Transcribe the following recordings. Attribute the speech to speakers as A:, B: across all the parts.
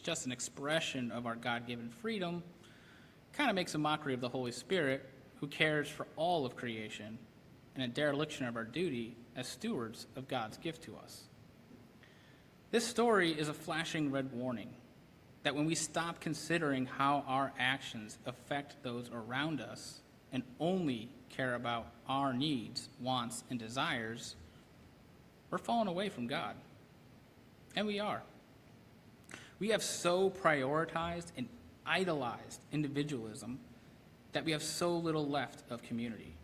A: is just an expression of our God-given freedom, kind of makes a mockery of the Holy Spirit, who cares for all of creation, and a dereliction of our duty as stewards of God's gift to us. This story is a flashing red warning that when we stop considering how our actions affect those around us and only care about our needs, wants, and desires, we're falling away from God. And we are. We have so prioritized and idolized individualism that we have so little left of community.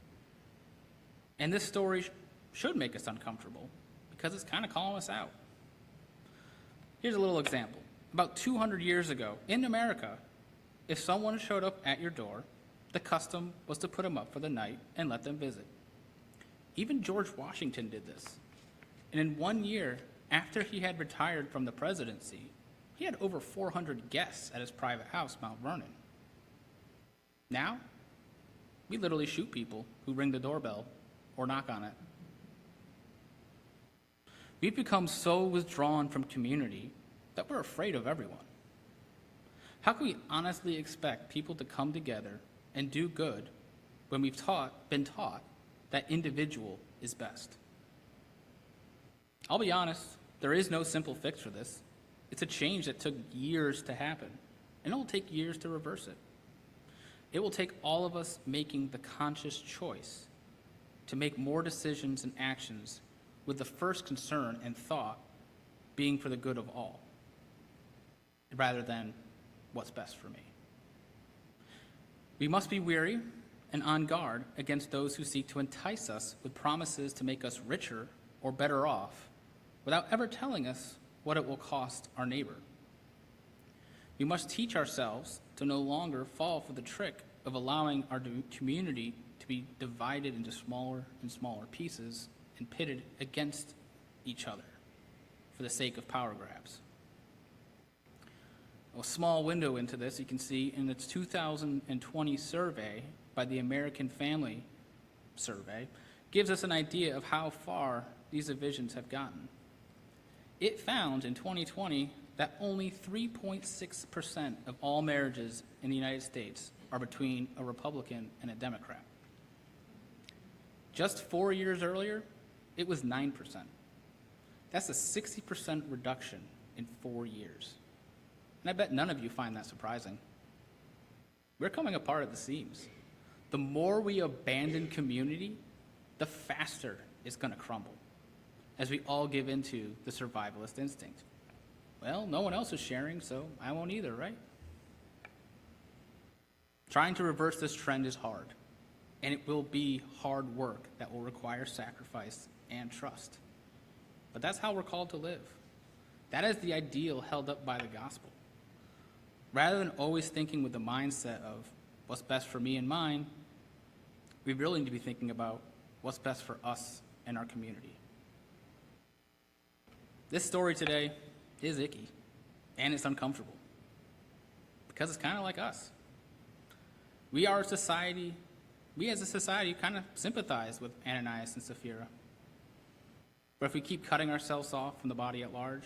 A: And this story should make us uncomfortable because it's kind of calling us out. Here's a little example. About 200 years ago, in America, if someone showed up at your door, the custom was to put them up for the night and let them visit. Even George Washington did this. And in 1 year, after he had retired from the presidency, he had over 400 guests at his private house, Mount Vernon. Now, we literally shoot people who ring the doorbell or knock on it. We've become so withdrawn from community that we're afraid of everyone. How can we honestly expect people to come together and do good when we've been taught that individual is best? I'll be honest, there is no simple fix for this. It's a change that took years to happen, and it will take years to reverse it. It will take all of us making the conscious choice to make more decisions and actions with the first concern and thought being for the good of all, rather than what's best for me. We must be wary and on guard against those who seek to entice us with promises to make us richer or better off without ever telling us what it will cost our neighbor. We must teach ourselves to no longer fall for the trick of allowing our community to be divided into smaller and smaller pieces and pitted against each other for the sake of power grabs. A small window into this you can see in its 2020 survey by the American Family Survey gives us an idea of how far these divisions have gotten. It found in 2020 that only 3.6% of all marriages in the United States are between a Republican and a Democrat. Just 4 years earlier, it was 9%. That's a 60% reduction in 4 years. And I bet none of you find that surprising. We're coming apart at the seams. The more we abandon community, the faster it's going to crumble, as we all give into the survivalist instinct. Well, no one else is sharing, so I won't either, right? Trying to reverse this trend is hard, and it will be hard work that will require sacrifice and trust. But that's how we're called to live. That is the ideal held up by the gospel. Rather than always thinking with the mindset of what's best for me and mine, we really need to be thinking about what's best for us and our community. This story today is icky, and it's uncomfortable, because it's kind of like us. We as a society, kind of sympathize with Ananias and Sapphira. But if we keep cutting ourselves off from the body at large,